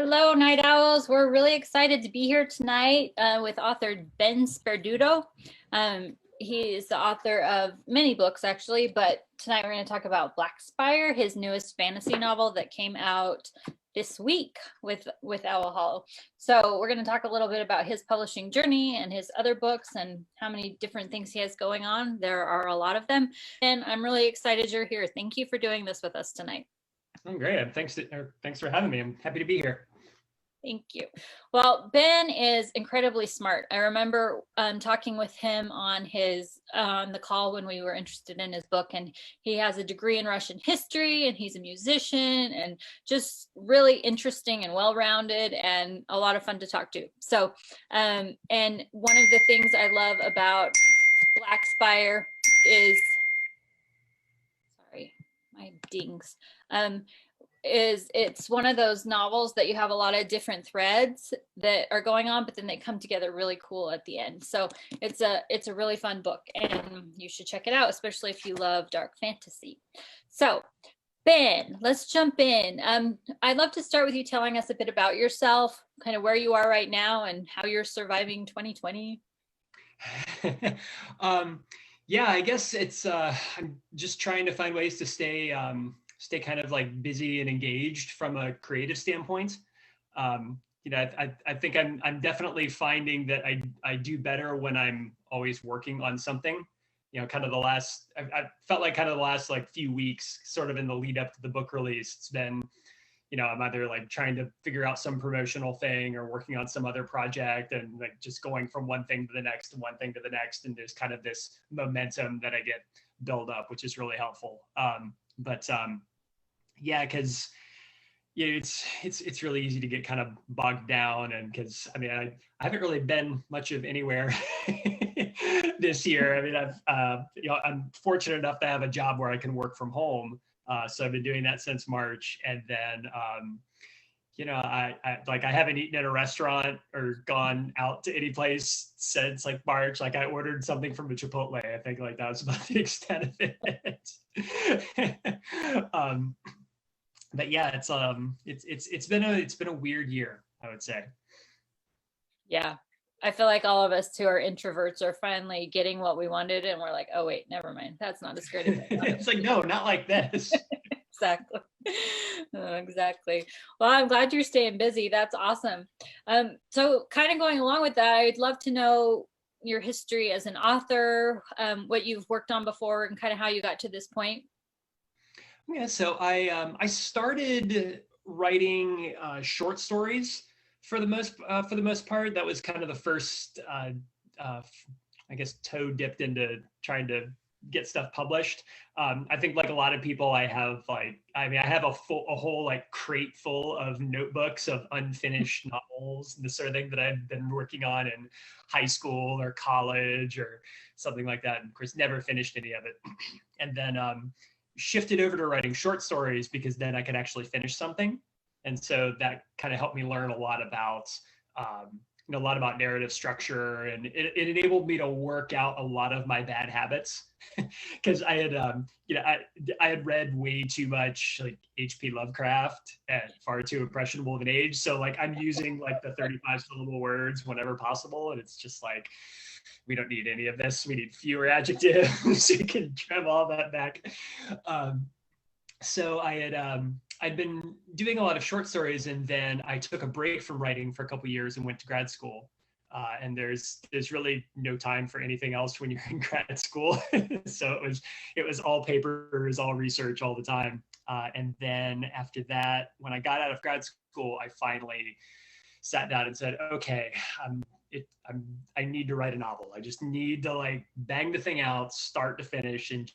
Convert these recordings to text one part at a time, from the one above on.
Hello, Night Owls. We're really excited to be here tonight with author Ben Sperduto. He is the author of many books, actually, but tonight we're going to talk about Blackspire, his newest fantasy novel that came out this week with Owl Hollow. So we're going to talk a little bit about his publishing journey and his other books and how many different things he has going on. There are a lot of them, and I'm really excited you're here. Thank you for doing this with us tonight. Oh, great. Thanks for having me. I'm happy to be here. Thank you. Well, Ben is incredibly smart. I remember talking with him on the call when we were interested in his book, and he has a degree in Russian history, and he's a musician, and just really interesting and well-rounded, and a lot of fun to talk to. So, and one of the things I love about Blackspire is, sorry, my dings. It's one of those novels that you have a lot of different threads that are going on, but then they come together really cool at the end. So it's a really fun book, and you should check it out, especially if you love dark fantasy. So Ben, let's jump in. I'd love to start with you telling us a bit about yourself, kind of where you are right now and how you're surviving 2020. Yeah, I guess it's I'm just trying to find ways to stay kind of like busy and engaged from a creative standpoint. I think I'm definitely finding that I do better when I'm always working on something. Kind of I felt like kind of the last like few weeks, sort of in the lead up to the book release, it's been, I'm either like trying to figure out some promotional thing or working on some other project, and like just going from one thing to the next and one thing to the next. And there's kind of this momentum that I get build up, which is really helpful. Yeah, because it's really easy to get kind of bogged down, and because I haven't really been much of anywhere this year. I'm fortunate enough to have a job where I can work from home, so I've been doing that since March, and then I haven't eaten at a restaurant or gone out to any place since like March. Like I ordered something from a Chipotle. I think like that was about the extent of it. But yeah, it's been a weird year, I would say. Yeah, I feel like all of us who are introverts are finally getting what we wanted, and we're like, oh wait, never mind, that's not as great as I thought. It's like, no, not like this. Exactly. Exactly. Well, I'm glad you're staying busy. That's awesome. So kind of going along with that, I'd love to know your history as an author, what you've worked on before, and kind of how you got to this point. Yeah, so I started writing short stories for the most part. That was kind of the first, I guess, toe dipped into trying to get stuff published. I think like a lot of people, I have a whole like crate full of notebooks of unfinished novels, and this sort of thing that I've been working on in high school or college or something like that. And of course, never finished any of it. And then shifted over to writing short stories because then I could actually finish something. And so that kind of helped me learn a lot about narrative structure, and it enabled me to work out a lot of my bad habits because I had I had read way too much like H.P. Lovecraft at far too impressionable of an age. So like I'm using like the 35 syllable words whenever possible, and it's just like, we don't need any of this. We need fewer adjectives. You can trim all that back. So I'd been doing a lot of short stories, and then I took a break from writing for a couple of years and went to grad school. And there's really no time for anything else when you're in grad school. So it was all papers, all research all the time. And then after that, when I got out of grad school, I finally sat down and said, okay, I need to write a novel. I just need to like bang the thing out, start to finish, and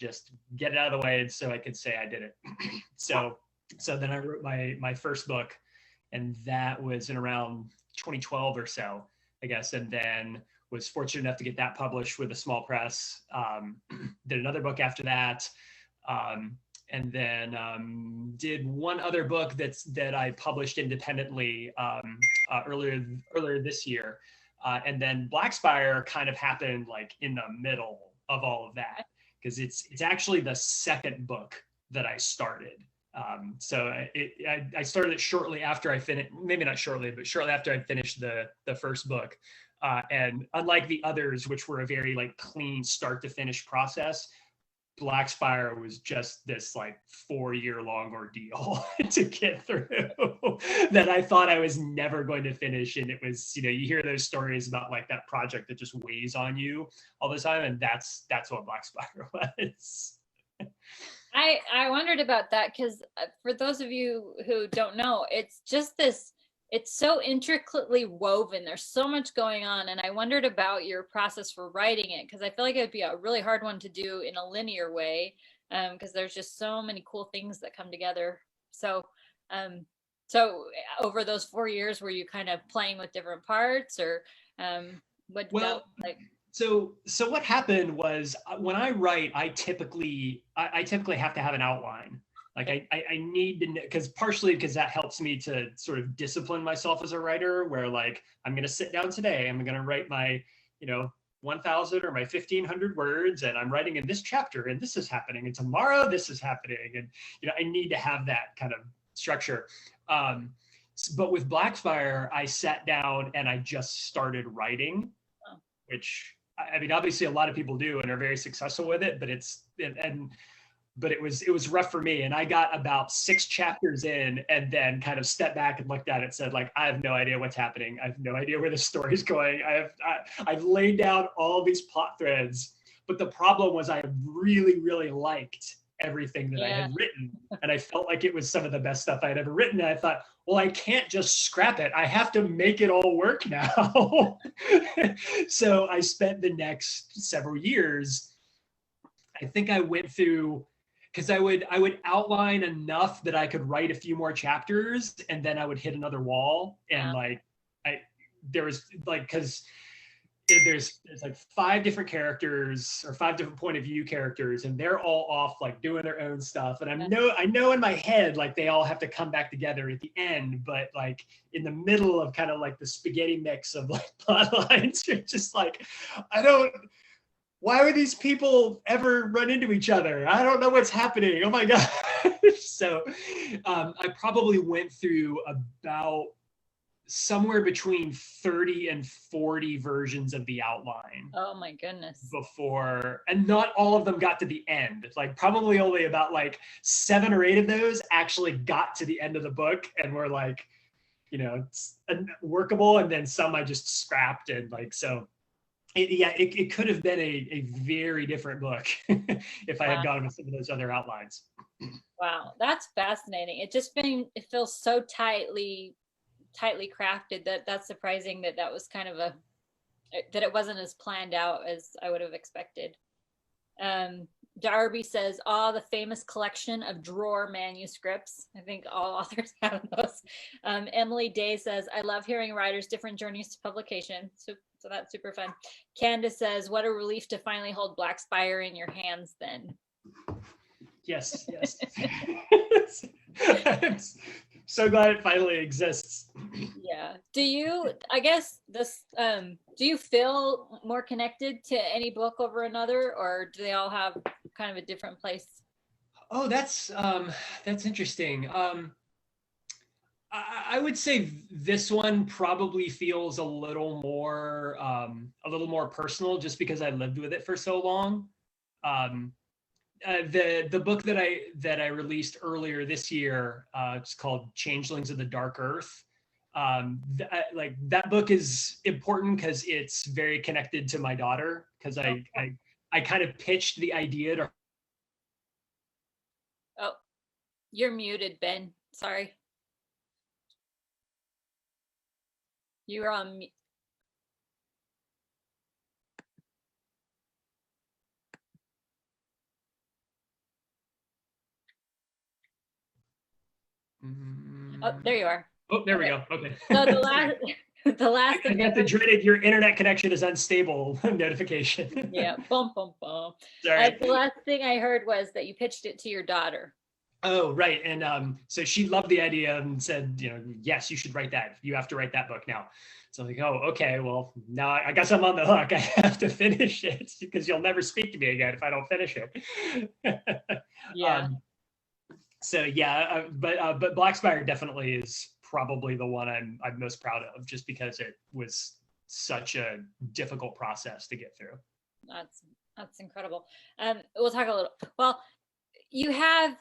just get it out of the way, and so I could say I did it. So then I wrote my first book, and that was in around 2012 or so, I guess, and then was fortunate enough to get that published with a small press. Did another book after that, and then did one other book that I published independently earlier this year. And then Blackspire kind of happened like in the middle of all of that, because it's actually the second book that I started. I started it shortly after I finished, maybe not shortly, but shortly after I finished the first book. And unlike the others, which were a very like clean start to finish process, Blackspire was just this like 4-year long ordeal to get through that I thought I was never going to finish. And it was, you know, you hear those stories about like that project that just weighs on you all the time. And that's what Blackspire was. I wondered about that because for those of you who don't know, it's just this, it's so intricately woven. There's so much going on. And I wondered about your process for writing it, because I feel like it would be a really hard one to do in a linear way, because there's just so many cool things that come together. So, so over those 4 years, were you kind of playing with different parts, or what did that look like? So what happened was when I write, I typically have to have an outline. Like I need to know, partially because that helps me to sort of discipline myself as a writer, where like, I'm going to sit down today, I'm going to write my, 1,000 or my 1,500 words, and I'm writing in this chapter, and this is happening, and tomorrow this is happening. And, I need to have that kind of structure. But with Blackspire, I sat down and I just started writing, which, I mean, obviously a lot of people do and are very successful with it, but it was rough for me. And I got about 6 chapters in and then kind of stepped back and looked at it and said, like, I have no idea what's happening. I have no idea where the story's going. I've laid down all these plot threads, but the problem was I really, really liked everything that I had written. And I felt like it was some of the best stuff I had ever written. And I thought, well, I can't just scrap it. I have to make it all work now. So I spent the next several years, I think I went through, because I would outline enough that I could write a few more chapters, and then I would hit another wall. And there's like 5 different characters, or 5 different point of view characters, and they're all off like doing their own stuff. And I know in my head, like they all have to come back together at the end, but like in the middle of kind of like the spaghetti mix of like plot lines, you're just like, why would these people ever run into each other? I don't know what's happening. Oh my God. So I probably went through about somewhere between 30 and 40 versions of the outline. Oh my goodness. Before, and not all of them got to the end. Like probably only about like 7 or 8 of those actually got to the end of the book and were like, it's workable. And then some I just scrapped, and like, so it could have been a very different book if I had gone with some of those other outlines. Wow, that's fascinating. It feels so tightly crafted that's surprising that was kind of that it wasn't as planned out as I would have expected. Darby says, the famous collection of drawer manuscripts. I think all authors have those. Emily Day says, I love hearing writers' different journeys to publication. So that's super fun. Candace says, what a relief to finally hold Blackspire in your hands then. Yes. I'm so glad it finally exists. Yeah. Do you feel more connected to any book over another, or do they all have kind of a different place? Oh, that's interesting. I would say this one probably feels a little more personal, just because I lived with it for so long. The book that I released earlier this year, it's called Changelings of the Dark Earth. That book is important because it's very connected to my daughter, because I kind of pitched the idea to her. Oh, you're muted, Ben. Sorry. You were on mute. Oh, there you are. Oh, there we go. Okay. So the last I got the dreaded "your internet connection is unstable" notification. Yeah. Bum, bum, bum. Sorry. The last thing I heard was that you pitched it to your daughter. Oh, right. And so she loved the idea and said, yes, you should write that. You have to write that book now. So I'm like, oh, okay, well, now I guess I'm on the hook. I have to finish it, because you'll never speak to me again if I don't finish it. Yeah. So yeah, but Blackspire definitely is probably the one I'm most proud of, just because it was such a difficult process to get through. That's incredible. We'll talk a little. Well, you have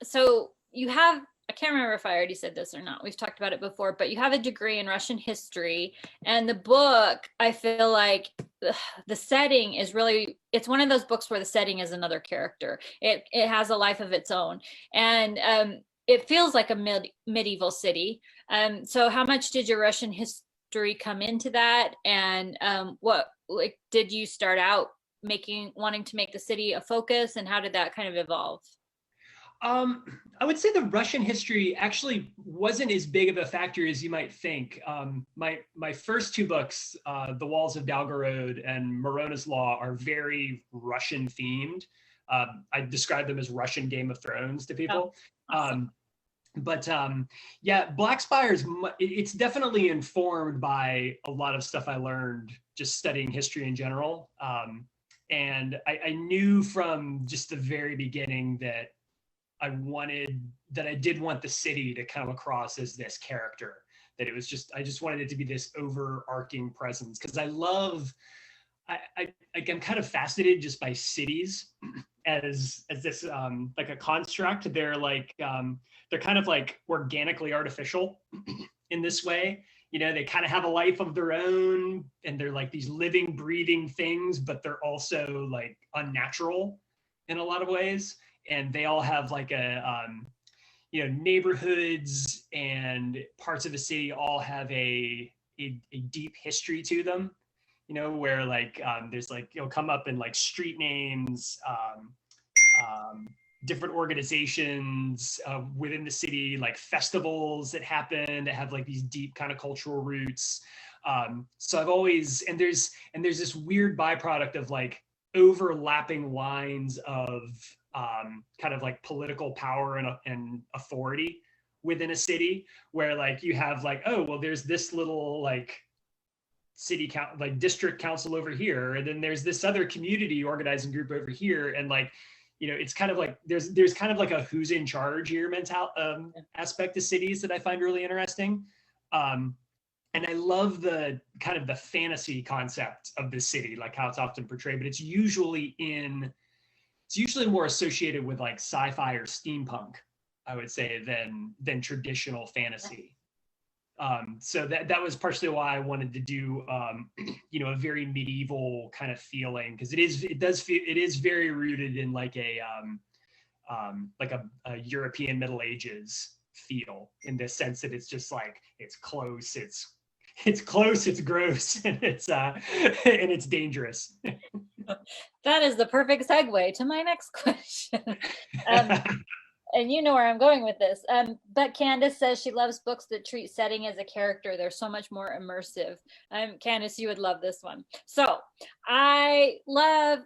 so you have, I can't remember if I already said this or not. We've talked about it before, but you have a degree in Russian history, and the book, I feel like the setting is really, it's one of those books where the setting is another character. It has a life of its own, and it feels like a medieval city. So how much did your Russian history come into that, and what, like, did you start out wanting to make the city a focus, and how did that kind of evolve? I would say the Russian history actually wasn't as big of a factor as you might think. My first two books, The Walls of Dalgorod and Morona's Law, are very Russian themed. I describe them as Russian Game of Thrones to people. Oh, awesome. Yeah, Blackspire it's definitely informed by a lot of stuff I learned just studying history in general. And I knew from just the very beginning that I did want the city to come across as this character, that it was just, I just wanted it to be this overarching presence. Cause I'm kind of fascinated just by cities as this, like a construct. They're like, they're kind of like organically artificial in this way. You know, they kind of have a life of their own, and they're like these living, breathing things, but they're also like unnatural in a lot of ways. And they all have like neighborhoods and parts of the city all have a deep history to them, where like there's like, come up in like street names, different organizations within the city, like festivals that happen that have like these deep kind of cultural roots. So I've always, and there's this weird byproduct of like overlapping lines of kind of like political power and authority within a city, where like you have like, oh, well, there's this little like city council, like district council over here, and then there's this other community organizing group over here, and like, it's kind of like there's kind of like a who's in charge here aspect of cities that I find really interesting. And I love the kind of the fantasy concept of the city, like how it's often portrayed, but it's usually more associated with like sci-fi or steampunk, I would say, than traditional fantasy. So that was partially why I wanted to do a very medieval kind of feeling, because it is very rooted in like a European Middle Ages feel, in the sense that it's just like it's close, it's gross, and it's dangerous. That is the perfect segue to my next question. And you know where I'm going with this. But Candace says she loves books that treat setting as a character. They're so much more immersive. Candace, you would love this one. So I love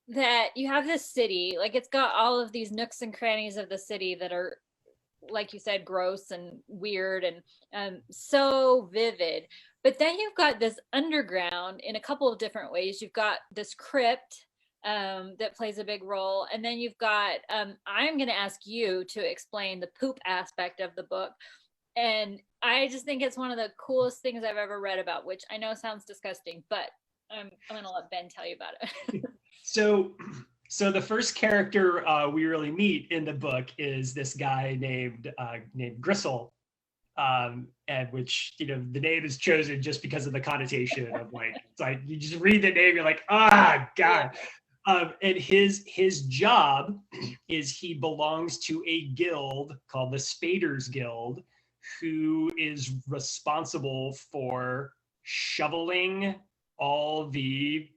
that you have this city, like it's got all of these nooks and crannies of the city that are, like you said, gross and weird and so vivid. But then you've got this underground in a couple of different ways. You've got this crypt that plays a big role. And then you've got, I'm going to ask you to explain the poop aspect of the book. And I just think it's one of the coolest things I've ever read about, which I know sounds disgusting, but I'm going to let Ben tell you about it. So the first character we really meet in the book is this guy named Gristle, and which, the name is chosen just because of the connotation of like, it's like you just read the name, you're like, ah, God. And his job is he belongs to a guild called the Spaders Guild, who is responsible for shoveling all the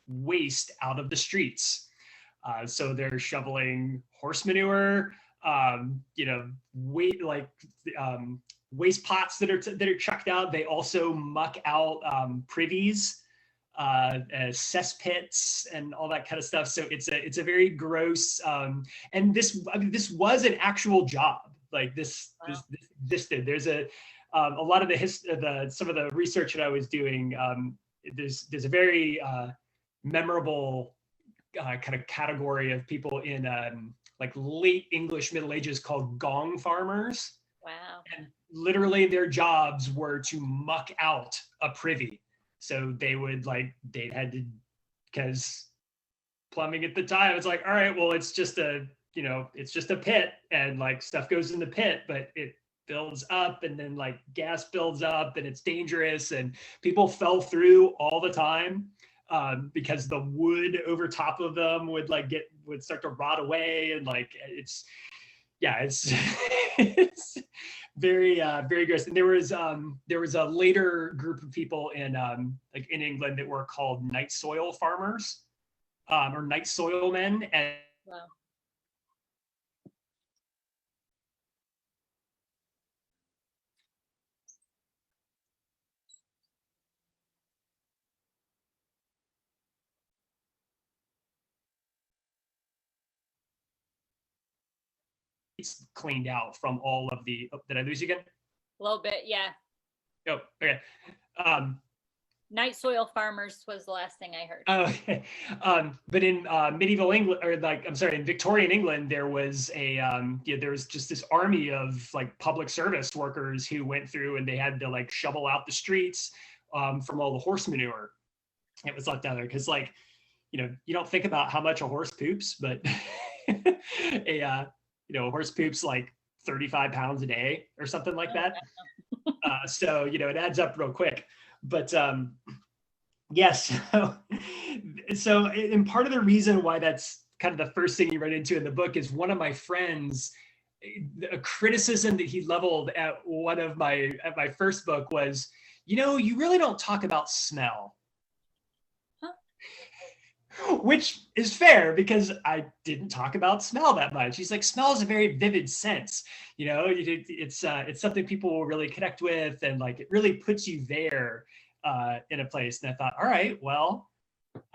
waste out of the streets. So they're shoveling horse manure, waste pots that are chucked out. They also muck out privies, cesspits, and all that kind of stuff. So it's a very gross. And this was an actual job. Like this did. There's a lot of some of the research that I was doing. There's a very memorable kind of category of people in like late English Middle Ages called gong farmers. Wow. And literally their jobs were to muck out a privy. So they would they had to, because plumbing at the time, it's like, all right, well, it's just a, it's just a pit, and like stuff goes in the pit, but it builds up, and then like gas builds up, and it's dangerous, and people fell through all the time because the wood over top of them would start to rot away, and like it's it's very very gross. And there was a later group of people in in England that were called night soil farmers, or night soil men, and wow. it's cleaned out from all of the. Oh, did I lose you again? A little bit, yeah. Oh, okay. Night soil farmers was the last thing I heard. Oh, okay. But in medieval England, or in Victorian England, there was there was just this army of like public service workers who went through, and they had to like shovel out the streets from all the horse manure. It was left down there because, like, you don't think about how much a horse poops, but a horse poops like 35 pounds a day or something like that. So it adds up real quick. But yes, so and part of the reason why that's kind of the first thing you run into in the book is one of my friends, a criticism that he leveled at my first book was, you really don't talk about smell. Which is fair, because I didn't talk about smell that much. He's like, smell is a very vivid sense. It's something people will really connect with, and like it really puts you there in a place. And I thought, all right, well,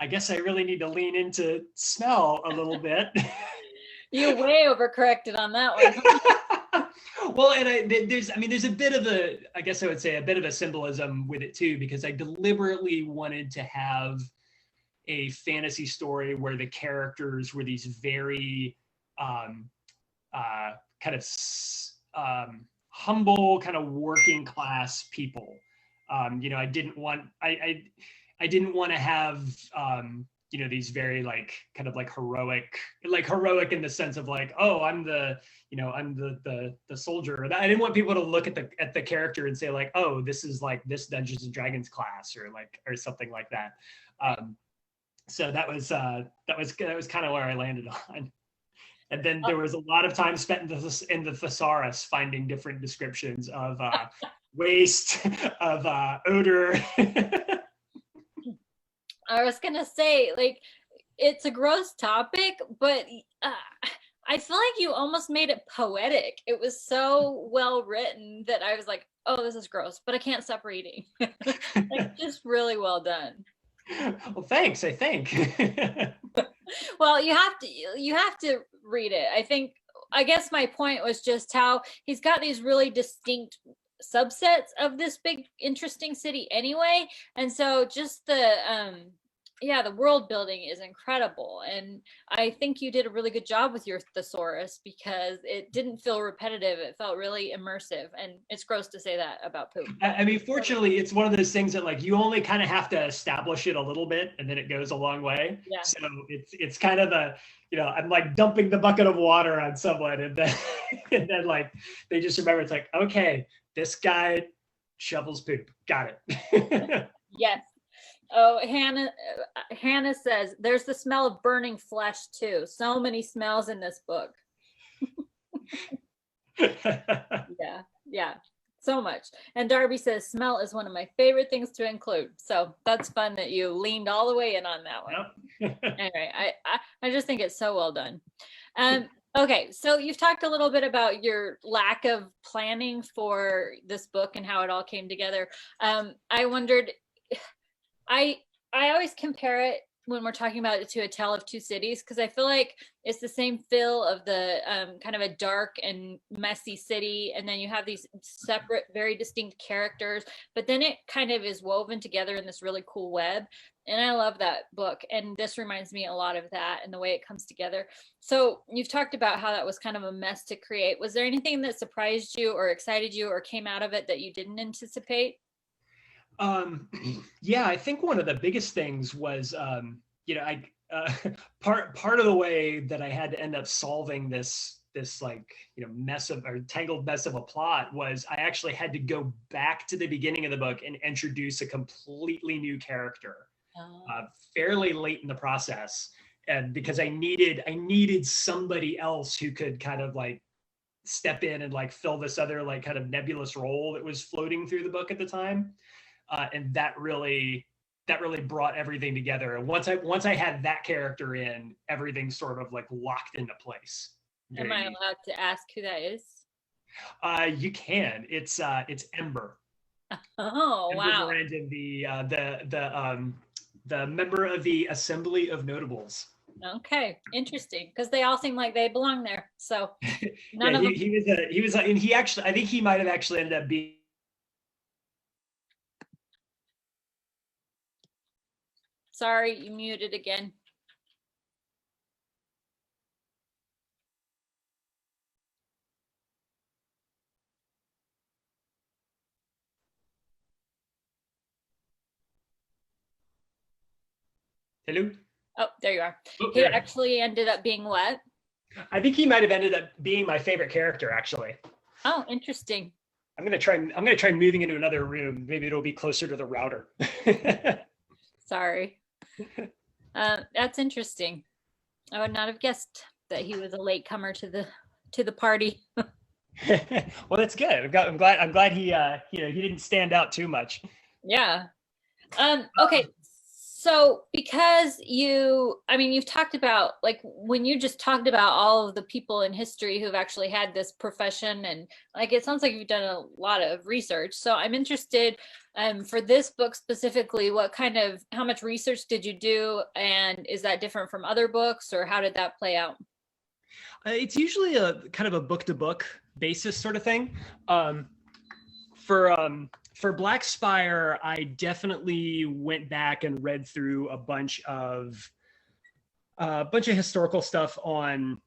I guess I really need to lean into smell a little bit. You way overcorrected on that one. Well, and there's a bit of I guess I would say a bit of a symbolism with it too, because I deliberately wanted to have a fantasy story where the characters were these very kind of humble, kind of working class people. I didn't want to have these very like kind of like heroic in the sense of like, oh, I'm the soldier. I didn't want people to look at the character and say like, oh, this is like this Dungeons and Dragons class, or something like that. So that was kind of where I landed on. And then there was a lot of time spent in the thesaurus finding different descriptions of waste, of odor. I was gonna say, like, it's a gross topic, but I feel like you almost made it poetic. It was so well written that I was like, oh, this is gross, but I can't stop reading. Like, just really well done. Well, thanks, I think. Well, you have to read it. I guess my point was just how he's got these really distinct subsets of this big interesting city anyway, and so just the world building is incredible, and I think you did a really good job with your thesaurus because it didn't feel repetitive. It felt really immersive, and it's gross to say that about poop. I mean, fortunately, it's one of those things that like you only kind of have to establish it a little bit, and then it goes a long way. Yeah. So it's kind of I'm like dumping the bucket of water on someone, and then like they just remember, it's like, okay, this guy shovels poop. Got it. Yes. Oh, Hannah says there's the smell of burning flesh too. So many smells in this book. Yeah, so much. And Darby says smell is one of my favorite things to include. So that's fun that you leaned all the way in on that one. Yep. Anyway, I just think it's so well done. Okay, so you've talked a little bit about your lack of planning for this book and how it all came together. I wondered, I always compare it when we're talking about To a Tale of Two Cities, because I feel like it's the same feel of the kind of a dark and messy city, and then you have these separate, very distinct characters, but then it kind of is woven together in this really cool web. And I love that book, and this reminds me a lot of that and the way it comes together. So you've talked about how that was kind of a mess to create. Was there anything that surprised you or excited you or came out of it that you didn't anticipate? Yeah, I think one of the biggest things was, I part of the way that I had to end up solving this like, mess of or tangled mess of a plot was I actually had to go back to the beginning of the book and introduce a completely new character, fairly late in the process, and because I needed somebody else who could kind of like step in and like fill this other like kind of nebulous role that was floating through the book at the time. And that really brought everything together. And once I had that character in, everything sort of like locked into place. Am I allowed to ask who that is? You can. It's Ember. Oh, Ember wow. Brandon, the member of the Assembly of Notables. Okay, interesting, because they all seem like they belong there. So none yeah, of them. He was, and he actually, I think he might have actually ended up being. Sorry, you muted again. Hello? Oh, there you are. Oh, He there. actually ended up being what? I think he might have ended up being my favorite character, actually. Oh, interesting. I'm gonna try moving into another room. Maybe it'll be closer to the router. Sorry. That's interesting. I would not have guessed that he was a latecomer to the party. Well, that's good. I'm glad he he didn't stand out too much. Yeah. Okay. So because you've talked about, like, when you just talked about all of the people in history who've actually had this profession, and like, it sounds like you've done a lot of research. So I'm interested, for this book specifically, how much research did you do? And is that different from other books, or how did that play out? It's usually a kind of a book to book basis sort of thing. For Blackspire, I definitely went back and read through a bunch of historical stuff on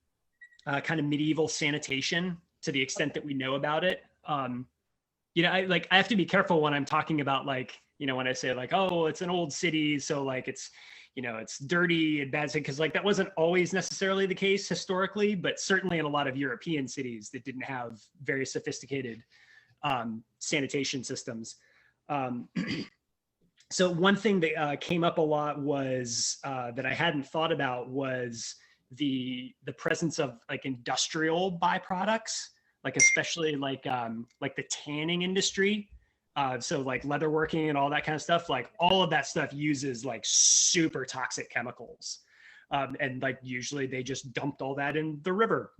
kind of medieval sanitation to the extent that we know about it. I have to be careful when I'm talking about, like, when I say like, oh, it's an old city, so like it's dirty and bad, because like that wasn't always necessarily the case historically, but certainly in a lot of European cities that didn't have very sophisticated sanitation systems. So one thing that came up a lot was that I hadn't thought about was the presence of like industrial byproducts, like especially like the tanning industry. So like leatherworking and all that kind of stuff, like all of that stuff uses like super toxic chemicals. And like usually they just dumped all that in the river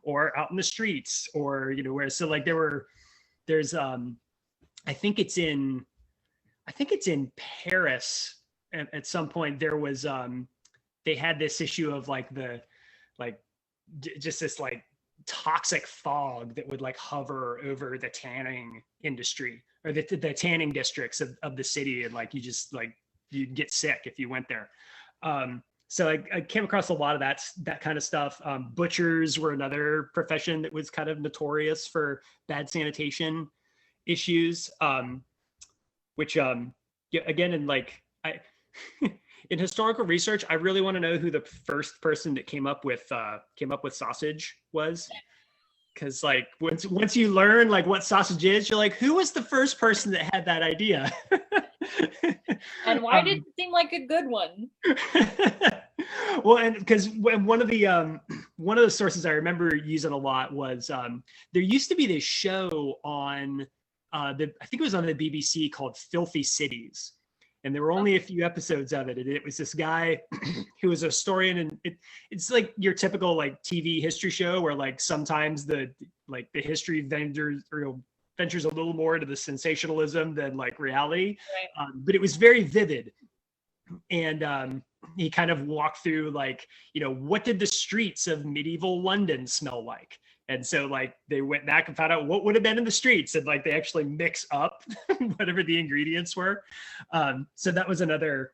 or out in the streets, or where, so like there's I think it's in Paris at some point. There was they had this issue of like just this like toxic fog that would like hover over the tanning industry, or the tanning districts of the city, and like you'd get sick if you went there. So I came across a lot of that kind of stuff. Butchers were another profession that was kind of notorious for bad sanitation issues, which yeah, again, in historical research, I really want to know who the first person that came up with sausage was, because like once you learn like what sausage is, you're like, who was the first person that had that idea? And why did it seem like a good one? Well, and because one of the sources I remember using a lot was there used to be this show on I think it was on the BBC called Filthy Cities, and there were only a few episodes of it, and it was this guy who was a historian, and it's like your typical like TV history show where like sometimes the history ventures a little more into the sensationalism than like reality, Right. but it was very vivid. and he kind of walked through like, what did the streets of medieval London smell like? And so like they went back and found out what would have been in the streets, and like they actually mix up whatever the ingredients were. So that was another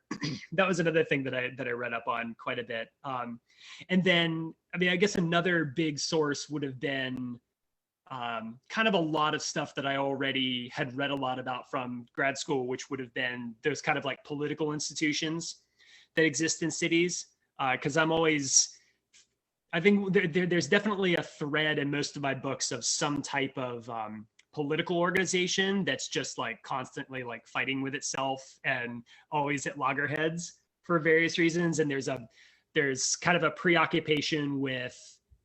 thing that I read up on quite a bit. And then I mean, I guess another big source would have been kind of a lot of stuff that I already had read a lot about from grad school, which would have been those kind of like political institutions that exist in cities. Because I think there's definitely a thread in most of my books of some type of political organization that's just like constantly like fighting with itself and always at loggerheads for various reasons. And there's kind of a preoccupation with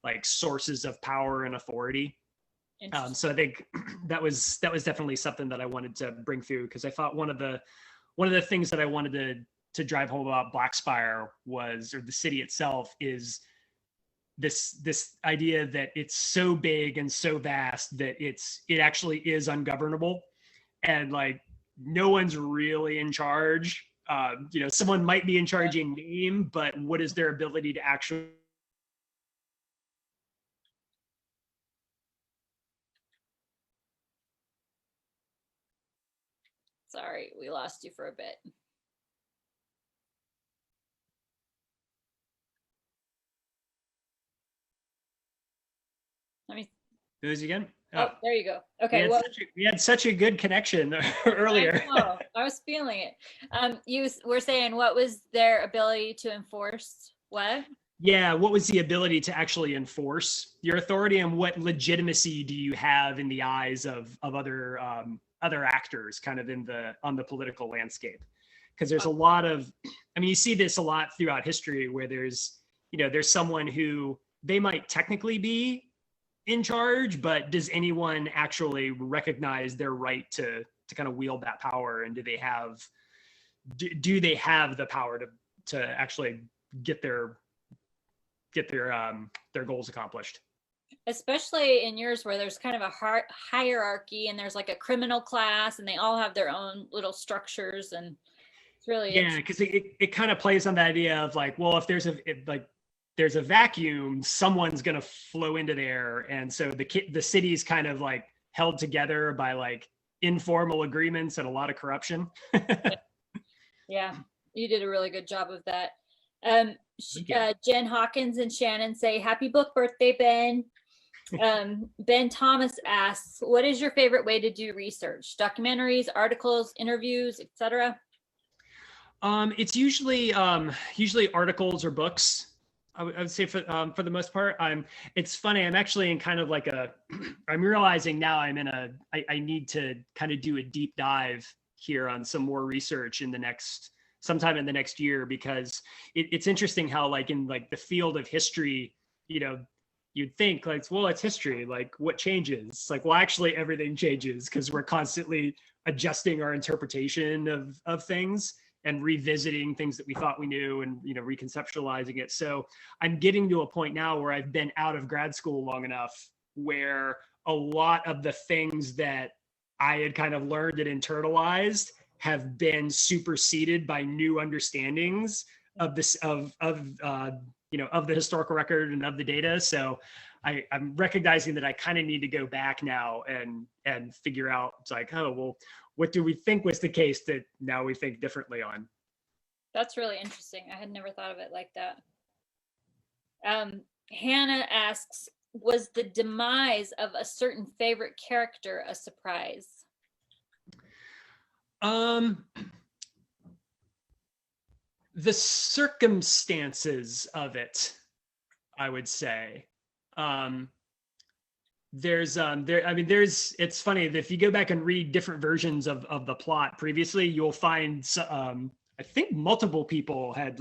like sources of power and authority. So I think that was definitely something that I wanted to bring through, because I thought one of the things that I wanted to drive home about Blackspire was, or the city itself, is this idea that it's so big and so vast that it actually is ungovernable, and like no one's really in charge. Someone might be in charge in name, but what is their ability to actually? Sorry, we lost you for a bit. Let me Lose again. Oh, there you go. Okay. We had such a good connection earlier. I was feeling it. You were saying, what was their ability to enforce what? Yeah, what was the ability to actually enforce your authority, and what legitimacy do you have in the eyes of other actors kind of on the political landscape? Because there's a lot of, I mean, you see this a lot throughout history where there's someone who they might technically be in charge, but does anyone actually recognize their right to kind of wield that power? And do they have the power to actually get their goals accomplished? Especially in yours, where there's kind of a hierarchy, and there's like a criminal class, and they all have their own little structures, and it's really because it kind of plays on the idea of like, well, if there's a vacuum, someone's going to flow into there. And so the city's kind of like held together by like informal agreements and a lot of corruption. Yeah, you did a really good job of that. Jen Hawkins and Shannon say, happy book birthday, Ben. Ben Thomas asks, what is your favorite way to do research? Documentaries, articles, interviews, etc.? It's usually articles or books. I would say for the most part. It's funny, I'm actually in kind of like I'm realizing now I need to kind of do a deep dive here on some more research sometime in the next year, because it's interesting how like in like the field of history, you'd think like, well, it's history, like what changes? Like, well, actually everything changes, because we're constantly adjusting our interpretation of things and revisiting things that we thought we knew, and reconceptualizing it. So I'm getting to a point now where I've been out of grad school long enough where a lot of the things that I had kind of learned and internalized have been superseded by new understandings of this of the historical record and of the data. So I'm recognizing that I kind of need to go back now and figure out, it's like, oh, well, what do we think was the case that now we think differently on? That's really interesting. I had never thought of it like that. Hannah asks, was the demise of a certain favorite character a surprise? The circumstances of it, I would say. It's funny that if you go back and read different versions of the plot previously, you'll find I think multiple people had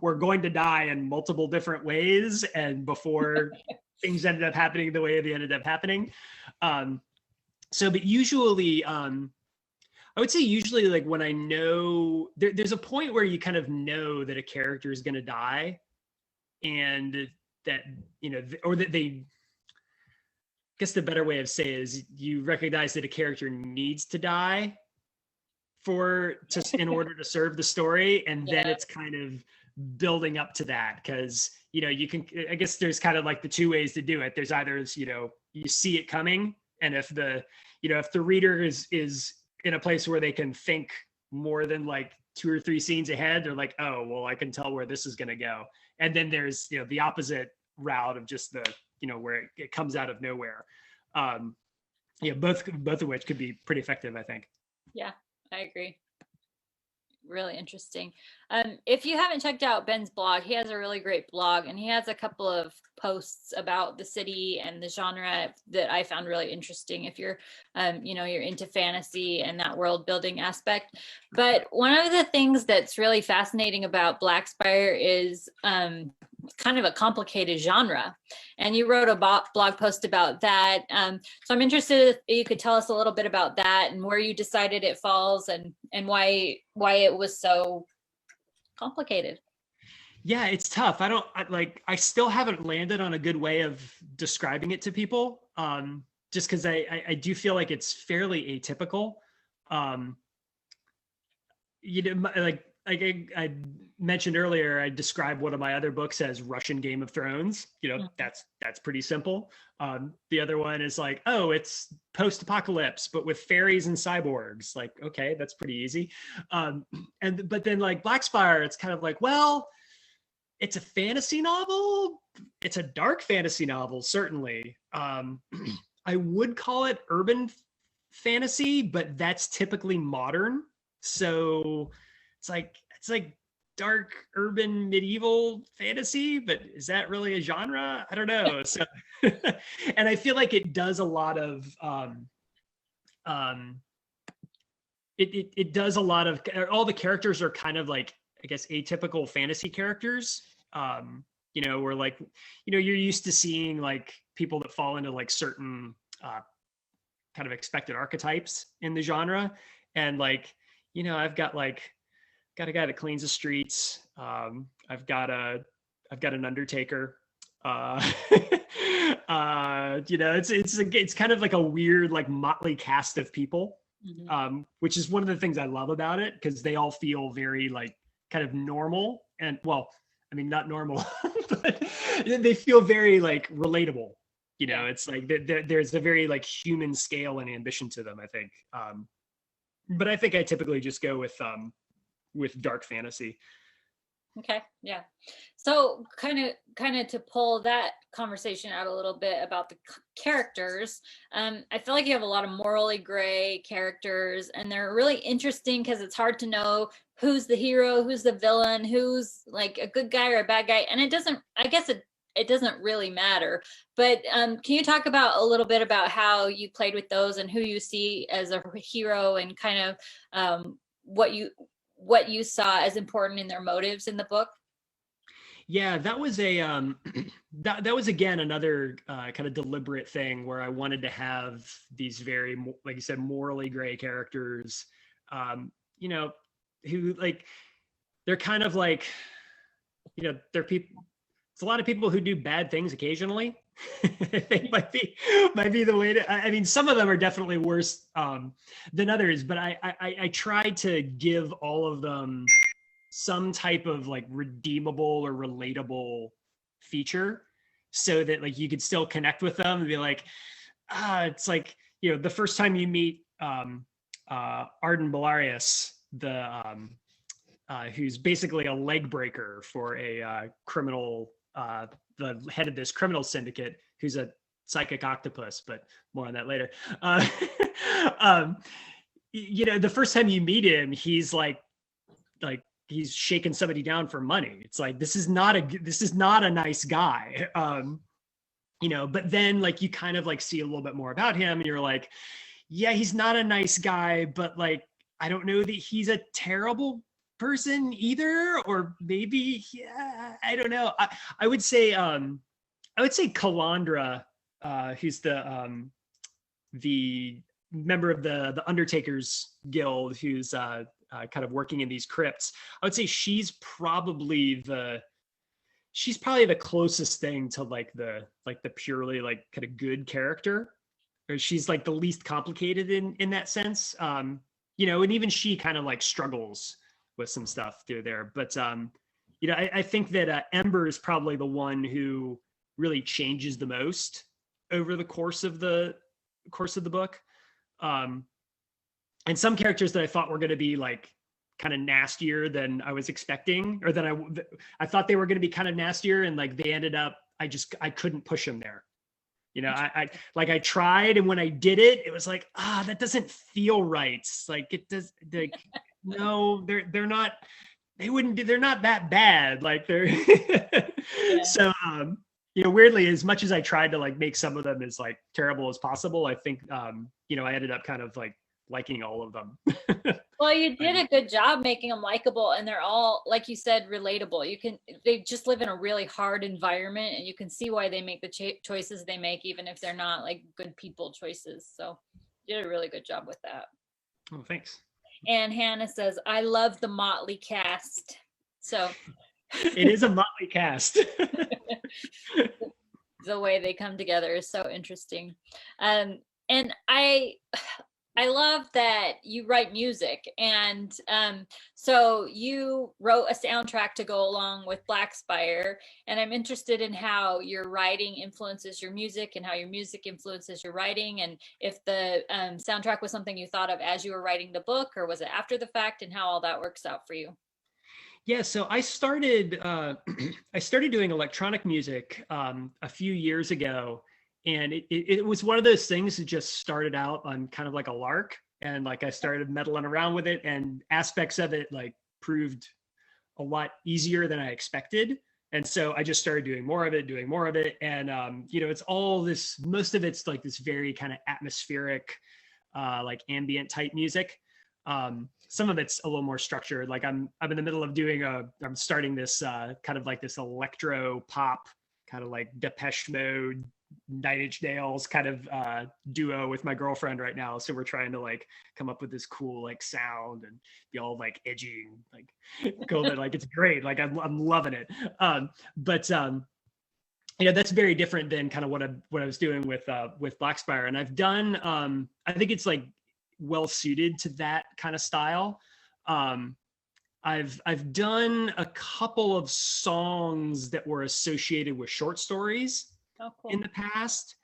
were going to die in multiple different ways, and before things ended up happening the way they ended up happening. But usually, I would say usually like when I know there's a point where you kind of know that a character is going to die, and that, or that they, I guess the better way of saying it is you recognize that a character needs to die in order to serve the story, and then Yeah. it's kind of building up to that, because you can, I guess there's kind of like the two ways to do it. There's either you see it coming, and if the reader is in a place where they can think more than like 2 or 3 scenes ahead, they're like, oh well, I can tell where this is going to go. And then there's the opposite route of just the where it comes out of nowhere. Both of which could be pretty effective, I think. Yeah, I agree. Really interesting. If you haven't checked out Ben's blog, he has a really great blog, and he has a couple of posts about the city and the genre that I found really interesting if you're you're into fantasy and that world building aspect. But one of the things that's really fascinating about Blackspire is kind of a complicated genre, and you wrote a blog post about that. So I'm interested if you could tell us a little bit about that and where you decided it falls, and why it was so complicated. Yeah, it's tough. I still haven't landed on a good way of describing it to people, just because I do feel like it's fairly atypical. Like I mentioned earlier, I described one of my other books as Russian Game of Thrones. That's pretty simple. The other one is like, oh, it's post-apocalypse, but with fairies and cyborgs. Like, okay, that's pretty easy. But then like Blackspire, it's kind of like, well, it's a fantasy novel. It's a dark fantasy novel, certainly. I would call it urban fantasy, but that's typically modern. So it's like dark urban medieval fantasy, but is that really a genre? I don't know. So and I feel like it does a lot of it does a lot of, all the characters are kind of like, I guess, atypical fantasy characters. Where like, you're used to seeing like people that fall into like certain kind of expected archetypes in the genre. And like, I've got a guy that cleans the streets. I've got an undertaker. It's kind of like a weird, like motley cast of people, which is one of the things I love about it, because they all feel very like kind of normal, and well, I mean, not normal, but they feel very like relatable. It's like there's a very like human scale and ambition to them, I think. But I think I typically just go with dark fantasy. Okay, yeah. So kind of to pull that conversation out a little bit about the characters, I feel like you have a lot of morally gray characters, and they're really interesting because it's hard to know who's the hero, who's the villain, who's like a good guy or a bad guy, and it doesn't really matter. But can you talk about a little bit about how you played with those and who you see as a hero, and kind of what you saw as important in their motives in the book? Yeah, that was that was again another kind of deliberate thing where I wanted to have these very, like you said, morally gray characters, who like, they're kind of like, they're people. It's a lot of people who do bad things occasionally. I think might be the way to. I mean, some of them are definitely worse than others, but I tried to give all of them some type of like redeemable or relatable feature, so that like you could still connect with them and be like, it's like, the first time you meet Arden Belarius, the who's basically a leg breaker for a criminal, the head of this criminal syndicate, who's a psychic octopus, but more on that later. The first time you meet him, he's like he's shaking somebody down for money. It's like, this is not a nice guy. But then like you kind of like see a little bit more about him, and you're like, yeah, he's not a nice guy, but like, I don't know that he's a terrible person either, or maybe, yeah, I don't know. I would say Calandra, who's the member of the Undertakers Guild, who's kind of working in these crypts. I would say she's probably the closest thing to like the purely like kind of good character, or she's like the least complicated in that sense. and even she kind of like struggles with some stuff through there. But I think that Ember is probably the one who really changes the most over the course of the book. And some characters that I thought were going to be like kind of nastier than I was expecting, or that I thought they were going to be kind of nastier, and like they ended up, I couldn't push them there. I tried, and when I did it, it was like, that doesn't feel right. Like it does, like, no, they're not, they're not that bad. Like they're, yeah. So, weirdly, as much as I tried to like make some of them as like terrible as possible, I think, I ended up kind of like liking all of them. Well, you did a good job making them likable, and they're all, like you said, relatable. They just live in a really hard environment, and you can see why they make the choices they make, even if they're not like good people choices. So you did a really good job with that. Oh, thanks. And Hannah says, I love the motley cast. So it is a motley cast. The way they come together is so interesting. And I love that you write music, and so you wrote a soundtrack to go along with Blackspire, and I'm interested in how your writing influences your music and how your music influences your writing, and if the soundtrack was something you thought of as you were writing the book, or was it after the fact, and how all that works out for you. Yeah, so I started doing electronic music a few years ago. And it was one of those things that just started out on kind of like a lark, and like I started meddling around with it, and aspects of it like proved a lot easier than I expected. And so I just started doing more of it. And it's all this, most of it's like this very kind of atmospheric, like ambient type music. Some of it's a little more structured. Like I'm in the middle of I'm starting this kind of like this electro pop, kind of like Depeche Mode, 9 Inch Nails kind of duo with my girlfriend right now. So we're trying to like come up with this cool like sound and be all like edgy and like cool. That like it's great. Like I'm loving it. But that's very different than kind of what I was doing with Blackspire. And I've done I think it's like well suited to that kind of style. I've done a couple of songs that were associated with short stories. Oh, cool. In the past,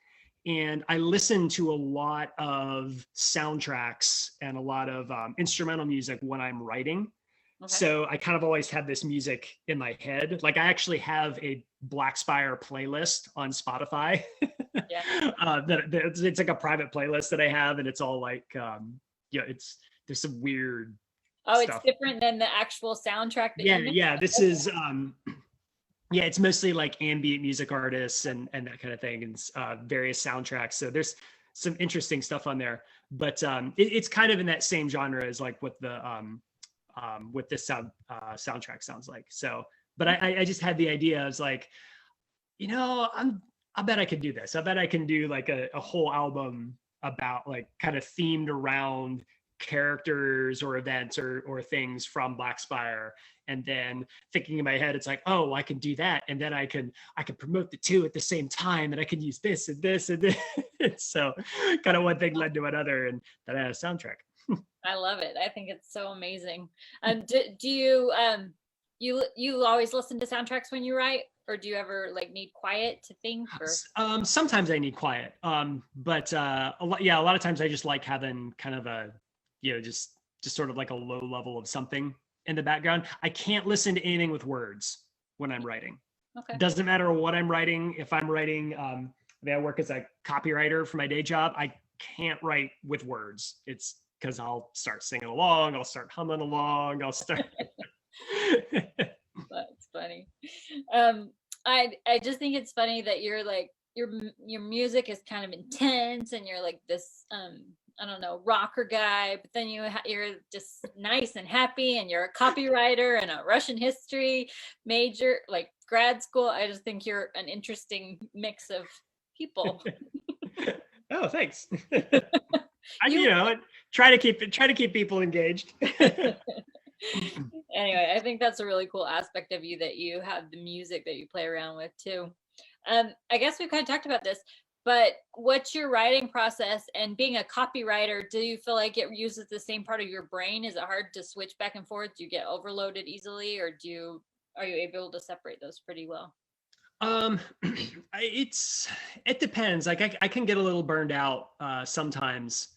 and I listen to a lot of soundtracks and a lot of instrumental music when I'm writing. Okay. So I kind of always have this music in my head. Like I actually have a Blackspire playlist on Spotify. Yeah. It's like a private playlist that I have, and it's all like there's some weird stuff. It's different than the actual soundtrack that yeah this is yeah, it's mostly like ambient music artists and that kind of thing, and various soundtracks. So there's some interesting stuff on there, but it's kind of in that same genre as like what the what this soundtrack sounds like. So, but I just had the idea. I was like, I bet I could do this. I bet I can do like a whole album about like kind of themed around characters or events or things from Blackspire. And then thinking in my head, it's like, oh, I can do that, and then I can promote the two at the same time, and I can use this and this and this. So kind of one thing led to another, and then I had a soundtrack. I love it. I think it's so amazing. Do you you always listen to soundtracks when you write, or do you ever like need quiet to think? Or? Sometimes I need quiet, but a lot of times I just like having kind of a just sort of like a low level of something in the background. I can't listen to anything with words when I'm writing. Okay. Doesn't matter what I'm writing. If I'm writing, I work as a copywriter for my day job. I can't write with words. It's because I'll start singing along. I'll start humming along. I'll start. That's funny. I just think it's funny that you're like your music is kind of intense, and you're like this I don't know, rocker guy, but then you're just nice and happy, and you're a copywriter and a Russian history major, like grad school. I just think you're an interesting mix of people. Oh, thanks. I try to keep people engaged. Anyway, I think that's a really cool aspect of you, that you have the music that you play around with too. I guess we kind of talked about this, But what's your writing process? And being a copywriter, do you feel like it uses the same part of your brain? Is it hard to switch back and forth? Do you get overloaded easily, or are you able to separate those pretty well? It depends. Like I can get a little burned out sometimes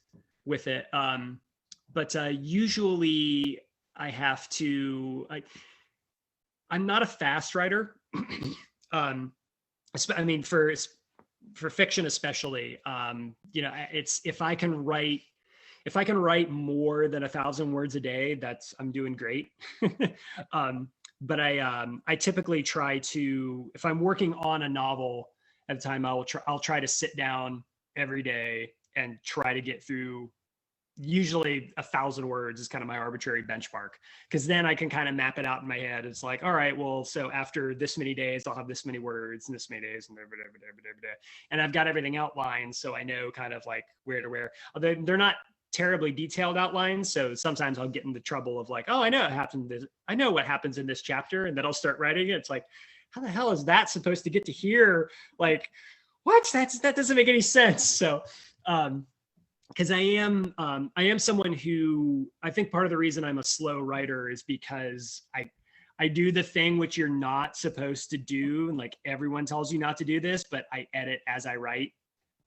with it. But usually I have to, I'm not a fast writer. I mean, for fiction, especially, it's, if I can write more than 1,000 words a day, I'm doing great. But I typically try to, if I'm working on a novel at a time, I'll try to sit down every day and try to get through. Usually 1,000 words is kind of my arbitrary benchmark, because then I can kind of map it out in my head. It's like, all right, well, so after this many days, I'll have this many words and this many days and I've got everything outlined. So I know kind of like where to where. They're not terribly detailed outlines. So sometimes I'll get into trouble of like, oh, I know what happens in this chapter. And then I'll start writing it. It's like, how the hell is that supposed to get to here? Like, what? That doesn't make any sense. So, because I am someone who, I think part of the reason I'm a slow writer is because I do the thing which you're not supposed to do. And like everyone tells you not to do this, but I edit as I write.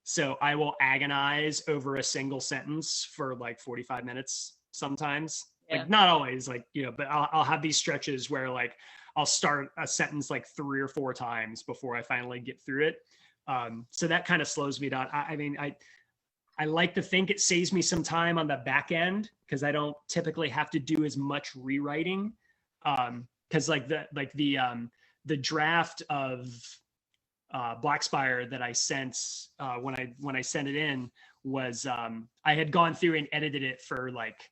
So I will agonize over a single sentence for like 45 minutes sometimes. Yeah. Like not always, like, but I'll have these stretches where like I'll start a sentence like 3 or 4 times before I finally get through it. So that kind of slows me down. I like to think it saves me some time on the back end, because I don't typically have to do as much rewriting. Because the draft of Blackspire that I sent when I sent it in was I had gone through and edited it for like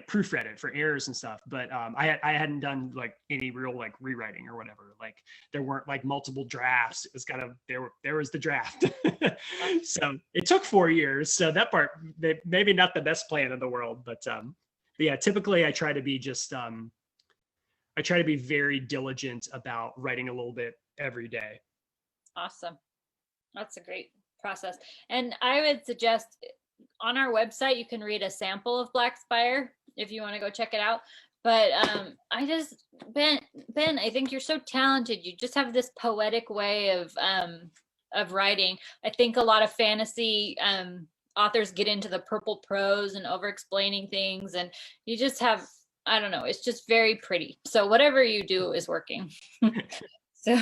proofread it for errors and stuff, but I hadn't done like any real like rewriting or whatever. Like there weren't like multiple drafts. It was kind of there was the draft. So it took 4 years. So that part, maybe not the best plan in the world, but yeah, typically I try to be very diligent about writing a little bit every day. Awesome. That's a great process. And I would suggest on our website, you can read a sample of Blackspire if you want to go check it out. But Ben, I think you're so talented. You just have this poetic way of writing. I think a lot of fantasy authors get into the purple prose and over explaining things, and you just have, I don't know, it's just very pretty. So whatever you do is working. So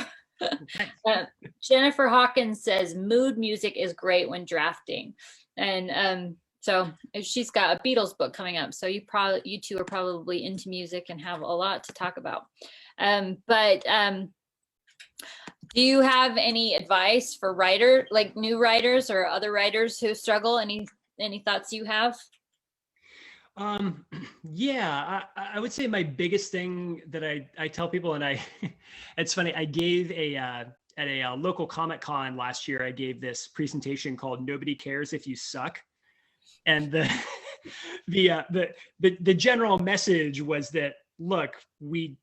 Jennifer Hawkins says mood music is great when drafting. And so she's got a Beatles book coming up. So you two are probably into music and have a lot to talk about. But do you have any advice for new writers or other writers who struggle? Any thoughts you have? Yeah, I would say my biggest thing that I tell people, and it's funny, I gave at a local Comic Con last year, I gave this presentation called "Nobody Cares If You Suck," and the general message was that, look, we